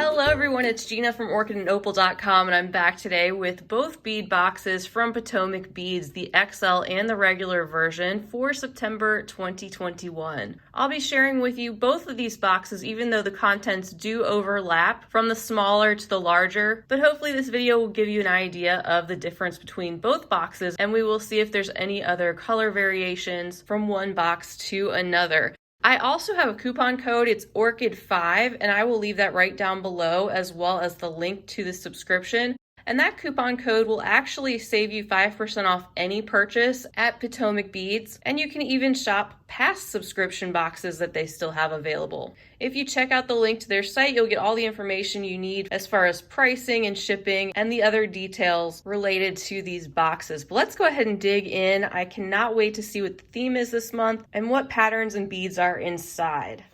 Hello everyone, it's Gina from Orchid and Opal.com, and I'm back today with both bead boxes from Potomac Beads, the XL and the regular version for September 2021. I'll be sharing with you both of these boxes even though the contents do overlap from the smaller to the larger, but hopefully this video will give you an idea of the difference between both boxes and we will see if there's any other color variations from one box to another. I also have a coupon code, it's Orchid5, and I will leave that right down below as well as the link to the subscription. And that coupon code will actually save you 5% off any purchase at Potomac Beads, and you can even shop past subscription boxes that they still have available. If you check out the link to their site, you'll get all the information you need as far as pricing and shipping and the other details related to these boxes. But let's go ahead and dig in. I cannot wait to see what the theme is this month and what patterns and beads are inside.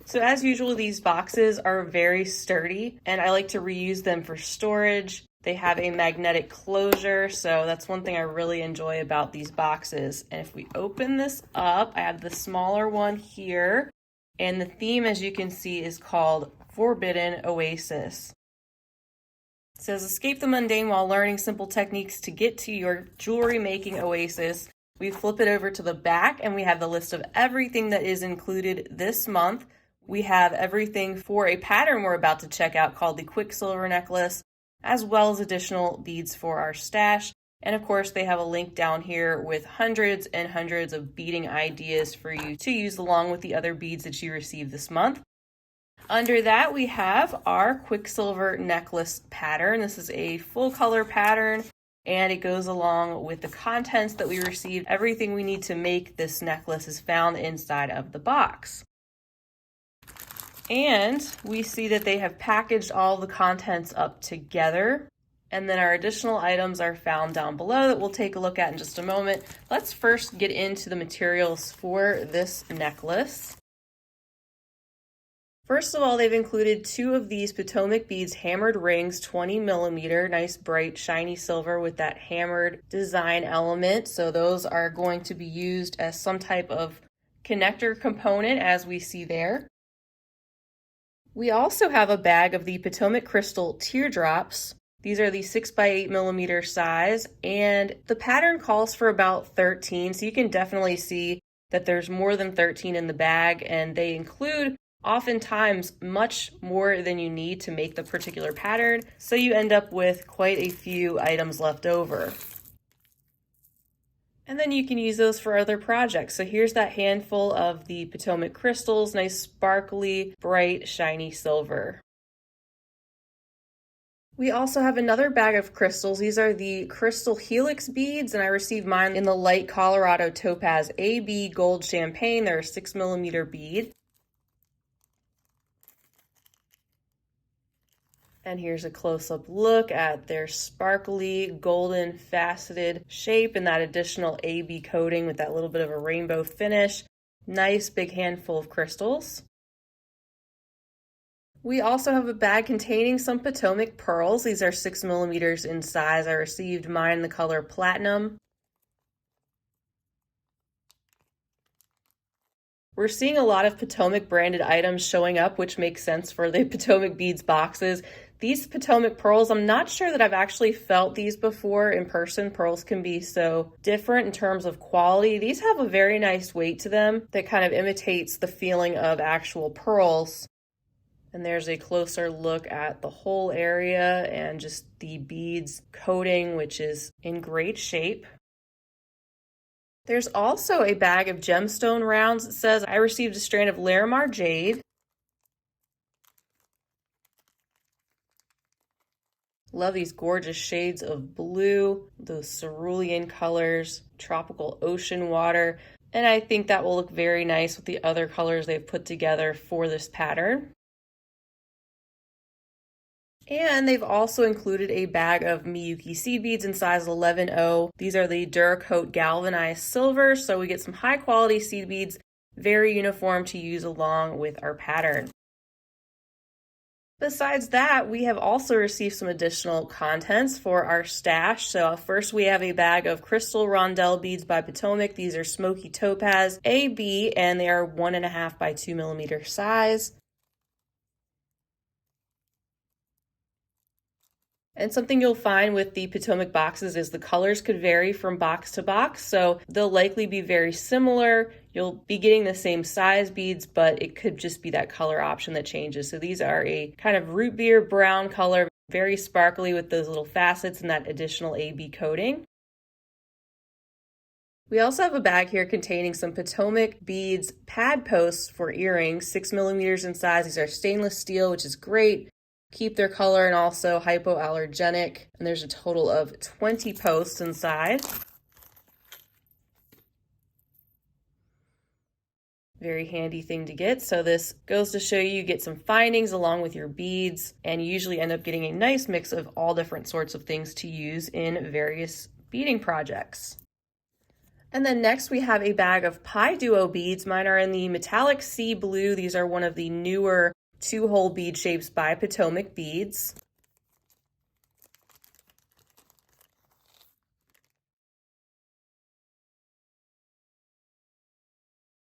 So as usual, these boxes are very sturdy and I like to reuse them for storage. They have a magnetic closure, so that's one thing I really enjoy about these boxes. And if we open this up, I have the smaller one here, and the theme, as you can see, is called Forbidden Oasis. It says, escape the mundane while learning simple techniques to get to your jewelry making oasis. We flip it over to the back and we have the list of everything that is included this month. We have everything for a pattern we're about to check out called the Quicksilver necklace, as well as additional beads for our stash. And of course, they have a link down here with hundreds and hundreds of beading ideas for you to use along with the other beads that you received this month. Under that, we have our Quicksilver necklace pattern. This is a full color pattern and it goes along with the contents that we received. Everything we need to make this necklace is found inside of the box. And we see that they have packaged all the contents up together. And then our additional items are found down below that we'll take a look at in just a moment. Let's first get into the materials for this necklace. First of all, they've included two of these Potomac Beads hammered rings, 20 millimeter, nice bright shiny silver with that hammered design element. So those are going to be used as some type of connector component as we see there. We also have a bag of the Potomac Crystal teardrops. These are the 6 by 8 millimeter size, and the pattern calls for about 13, so you can definitely see that there's more than 13 in the bag, and they include oftentimes much more than you need to make the particular pattern, so you end up with quite a few items left over. And then you can use those for other projects. So here's that handful of the Potomac crystals, nice sparkly, bright, shiny silver. We also have another bag of crystals. These are the Crystal Helix beads, and I received mine in the light Colorado Topaz AB Gold Champagne. They're a 6 millimeter bead. And here's a close-up look at their sparkly, golden, faceted shape and that additional AB coating with that little bit of a rainbow finish. Nice big handful of crystals. We also have a bag containing some Potomac pearls. These are 6 millimeters in size. I received mine in the color platinum. We're seeing a lot of Potomac branded items showing up, which makes sense for the Potomac Beads boxes. These Potomac pearls, I'm not sure that I've actually felt these before in person. Pearls can be so different in terms of quality. These have a very nice weight to them that kind of imitates the feeling of actual pearls. And there's a closer look at the whole area and just the beads coating, which is in great shape. There's also a bag of gemstone rounds. It says, I received a strand of Larimar jade. Love these gorgeous shades of blue, those cerulean colors, tropical ocean water. And I think that will look very nice with the other colors they've put together for this pattern. And they've also included a bag of Miyuki seed beads in size 11-0. These are the Duracoat galvanized silver, so we get some high quality seed beads, very uniform to use along with our pattern. Besides that, we have also received some additional contents for our stash. So first we have a bag of crystal rondelle beads by Potomac. These are Smoky Topaz AB, and they are 1.5 by 2 millimeter size. And something you'll find with the Potomac boxes is the colors could vary from box to box, so they'll likely be very similar. You'll be getting the same size beads, but it could just be that color option that changes. So these are a kind of root beer brown color, very sparkly with those little facets and that additional AB coating. We also have a bag here containing some Potomac beads pad posts for earrings, 6mm in size. These are stainless steel, which is great. Keep their color and also hypoallergenic. And there's a total of 20 posts inside. Very handy thing to get. So this goes to show you get some findings along with your beads, and you usually end up getting a nice mix of all different sorts of things to use in various beading projects. And then next we have a bag of Pi Duo beads. Mine are in the metallic sea blue. These are one of the newer 2-hole bead shapes by Potomac Beads.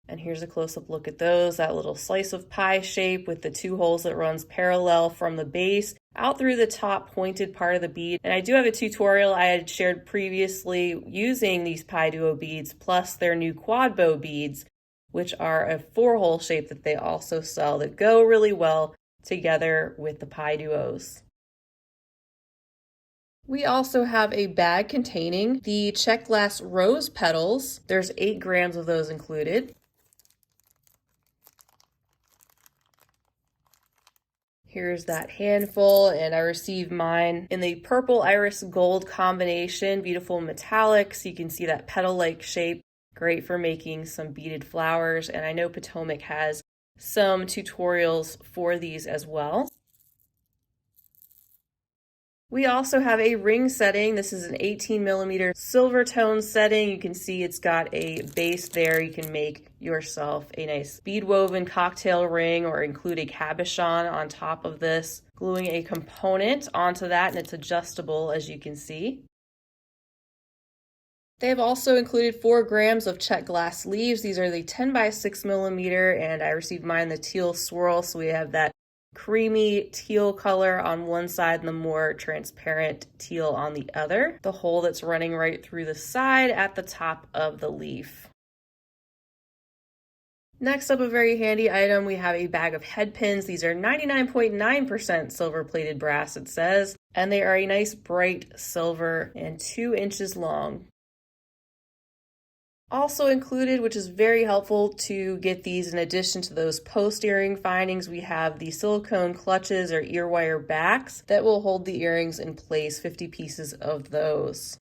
And here's a close-up look at those, that little slice of pie shape with the 2 holes that runs parallel from the base out through the top pointed part of the bead. And I do have a tutorial I had shared previously using these Pi Duo beads plus their new quad bow beads, which are a 4-hole shape that they also sell that go really well together with the Pi Duos. We also have a bag containing the check glass rose petals. There's 8 grams of those included. Here's that handful, and I received mine in the purple iris gold combination, beautiful metallic, so you can see that petal-like shape, great for making some beaded flowers, and I know Potomac has some tutorials for these as well. We also have a ring setting. This is an 18mm silver tone setting. You can see it's got a base there. You can make yourself a nice bead woven cocktail ring or include a cabochon on top of this, gluing a component onto that, and it's adjustable as you can see. They have also included 4 grams of check glass leaves. These are the 10x6mm, and I received mine the teal swirl, so we have that creamy teal color on one side and the more transparent teal on the other. The hole that's running right through the side at the top of the leaf. Next up, a very handy item, we have a bag of head pins. These are 99.9% silver plated brass, it says, and they are a nice bright silver and 2 inches long. Also included, which is very helpful to get these in addition to those post earring findings, we have the silicone clutches or ear wire backs that will hold the earrings in place, 50 pieces of those.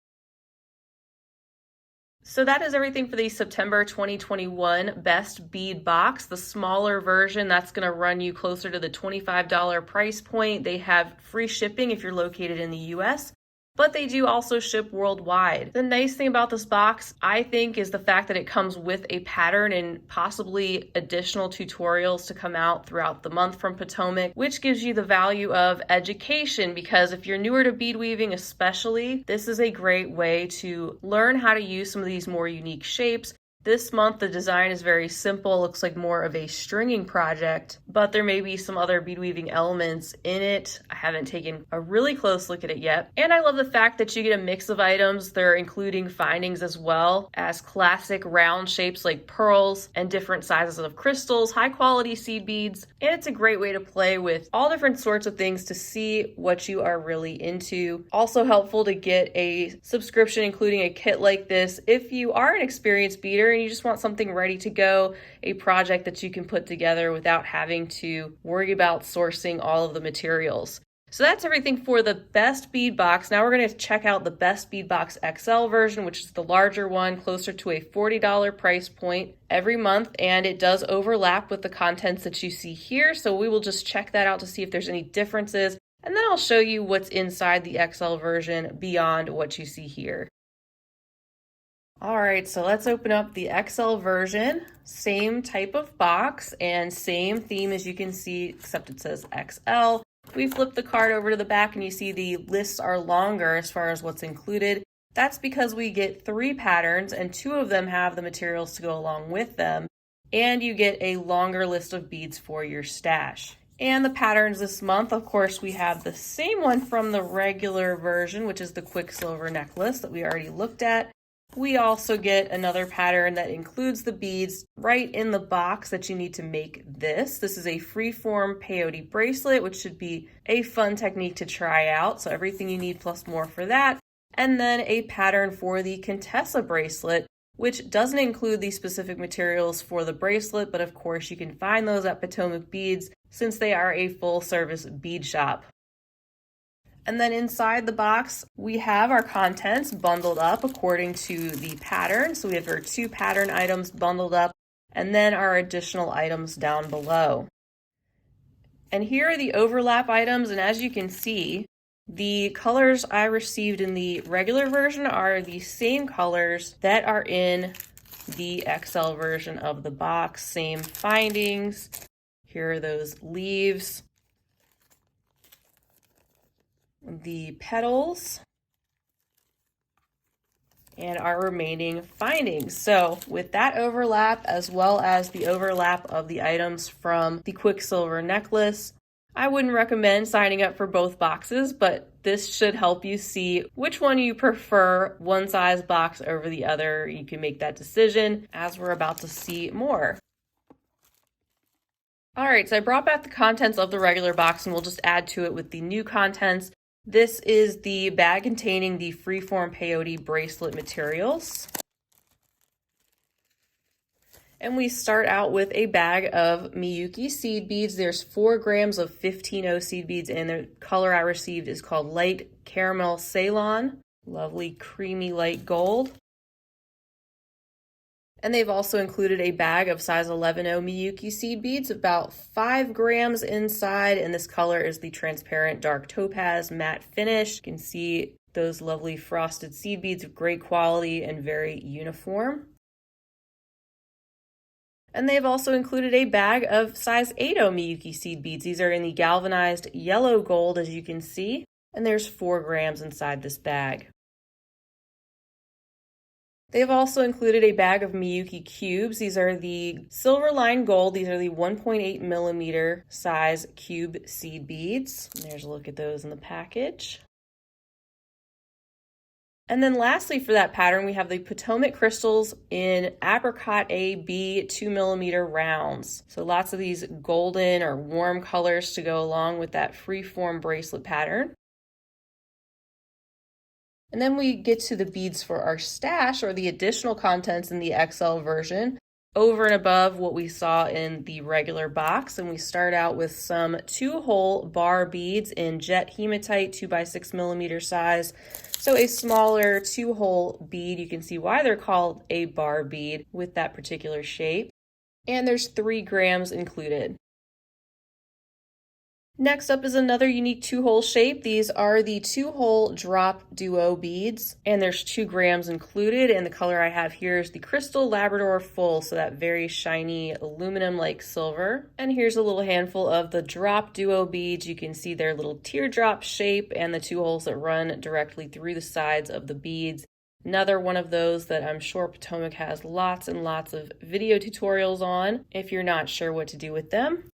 So that is everything for the September 2021 Best Bead Box. The smaller version, that's going to run you closer to the $25 price point. They have free shipping if you're located in the US, but they do also ship worldwide. The nice thing about this box, I think, is the fact that it comes with a pattern and possibly additional tutorials to come out throughout the month from Potomac, which gives you the value of education, because if you're newer to bead weaving especially, this is a great way to learn how to use some of these more unique shapes. This month, the design is very simple, looks like more of a stringing project, but there may be some other bead weaving elements in it. I haven't taken a really close look at it yet. And I love the fact that you get a mix of items. They're including findings as well as classic round shapes like pearls and different sizes of crystals, high quality seed beads. And it's a great way to play with all different sorts of things to see what you are really into. Also helpful to get a subscription including a kit like this if you are an experienced beader and you just want something ready to go, a project that you can put together without having to worry about sourcing all of the materials. So that's everything for the Best Bead Box. Now we're going to check out the Best Bead Box XL version, which is the larger one, closer to a $40 price point every month, and it does overlap with the contents that you see here. So we will just check that out to see if there's any differences, and then I'll show you what's inside the XL version beyond what you see here. All right, so let's open up the XL version. Same type of box and same theme as you can see, except it says XL. We flip the card over to the back and you see the lists are longer as far as what's included. That's because we get 3 patterns and 2 of them have the materials to go along with them. And you get a longer list of beads for your stash. And the patterns this month, of course, we have the same one from the regular version, which is the Quicksilver necklace that we already looked at. We also get another pattern that includes the beads right in the box that you need to make this. This is a freeform peyote bracelet, which should be a fun technique to try out. So everything you need plus more for that. And then a pattern for the Contessa bracelet, which doesn't include the specific materials for the bracelet, but of course you can find those at Potomac Beads since they are a full-service bead shop. And then inside the box, we have our contents bundled up according to the pattern. So we have our 2 pattern items bundled up, and then our additional items down below. And here are the overlap items, and as you can see, the colors I received in the regular version are the same colors that are in the XL version of the box. Same findings. Here are those leaves, the petals, and our remaining findings. So with that overlap, as well as the overlap of the items from the Quicksilver necklace, I wouldn't recommend signing up for both boxes, but this should help you see which one you prefer, one size box over the other. You can make that decision as we're about to see more. All right, so I brought back the contents of the regular box and we'll just add to it with the new contents. This is the bag containing the freeform peyote bracelet materials. And we start out with a bag of Miyuki seed beads. There's 4 grams of 15-0 seed beads, and the color I received is called Light Caramel Ceylon. Lovely creamy light gold. And they've also included a bag of size 11-0 Miyuki seed beads, about 5 grams inside, and this color is the transparent dark topaz matte finish. You can see those lovely frosted seed beads of great quality and very uniform. And they've also included a bag of size 8-0 Miyuki seed beads. These are in the galvanized yellow gold, as you can see, and there's 4 grams inside this bag. They've also included a bag of Miyuki cubes. These are the silver line gold. These are the 1.8 millimeter size cube seed beads. And there's a look at those in the package. And then lastly for that pattern, we have the Potomac crystals in apricot AB 2 millimeter rounds. So lots of these golden or warm colors to go along with that freeform bracelet pattern. And then we get to the beads for our stash, or the additional contents in the XL version, over and above what we saw in the regular box. And we start out with some 2-hole bar beads in jet hematite 2x6 millimeter size. So a smaller 2-hole bead. You can see why they're called a bar bead with that particular shape. And there's 3 grams included. Next up is another unique 2-hole shape. These are the 2-hole drop duo beads, and there's 2 grams included, and the color I have here is the Crystal Labrador Full, so that very shiny aluminum-like silver. And here's a little handful of the drop duo beads. You can see their little teardrop shape and the 2 holes that run directly through the sides of the beads. Another one of those that I'm sure Potomac has lots and lots of video tutorials on if you're not sure what to do with them.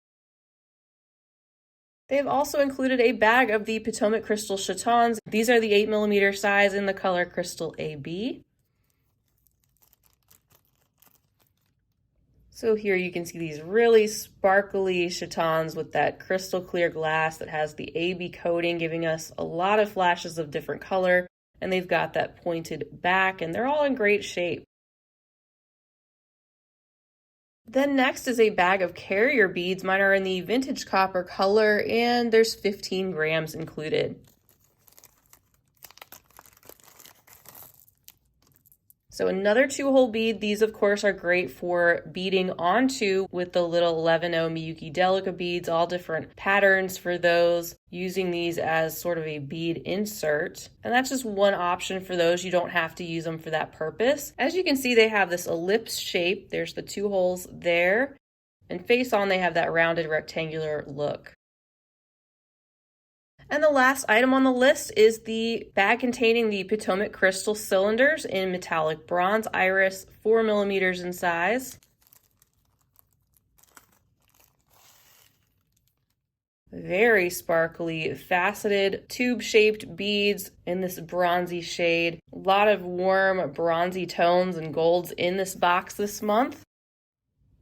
They've also included a bag of the Potomac Crystal Chatons. These are the 8 millimeter size in the color Crystal AB. So here you can see these really sparkly chatons with that crystal clear glass that has the AB coating, giving us a lot of flashes of different color. And they've got that pointed back, and they're all in great shape. Then next is a bag of carrier beads. Mine are in the vintage copper color, and there's 15 grams included. So another 2-hole bead. These, of course, are great for beading onto with the little 11-0 Miyuki Delica beads, all different patterns for those, using these as sort of a bead insert. And that's just one option for those. You don't have to use them for that purpose. As you can see, they have this ellipse shape. There's the 2 holes there. And face on, they have that rounded rectangular look. And the last item on the list is the bag containing the Potomac crystal cylinders in metallic bronze iris, 4 millimeters in size. Very sparkly, faceted, tube-shaped beads in this bronzy shade. A lot of warm, bronzy tones and golds in this box this month.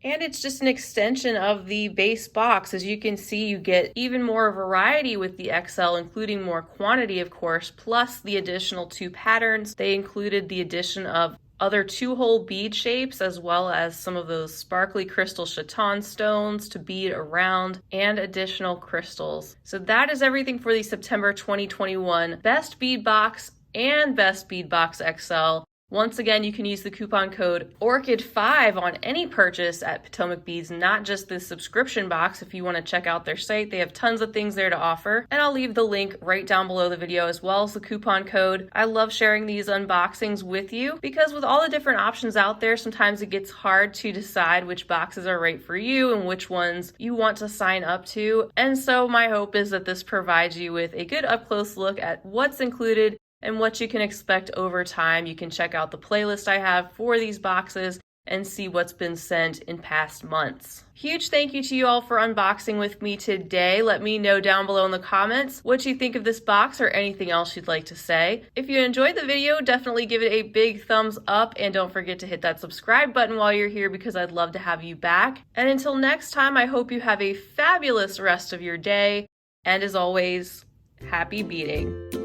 And it's just an extension of the base box. As you can see, you get even more variety with the XL, including more quantity, of course, plus the additional 2 patterns. They included the addition of other 2-hole bead shapes, as well as some of those sparkly crystal chaton stones to bead around, and additional crystals. So that is everything for the September 2021 Best Bead Box and Best Bead Box XL. Once again, you can use the coupon code ORCHID5 on any purchase at Potomac Beads, not just the subscription box. If you want to check out their site, they have tons of things there to offer. And I'll leave the link right down below the video, as well as the coupon code. I love sharing these unboxings with you because with all the different options out there, sometimes it gets hard to decide which boxes are right for you and which ones you want to sign up to. And so my hope is that this provides you with a good up-close look at what's included and what you can expect over time. You can check out the playlist I have for these boxes and see what's been sent in past months. Huge thank you to you all for unboxing with me today. Let me know down below in the comments what you think of this box or anything else you'd like to say. If you enjoyed the video, definitely give it a big thumbs up and don't forget to hit that subscribe button while you're here because I'd love to have you back. And until next time, I hope you have a fabulous rest of your day. And as always, happy beading.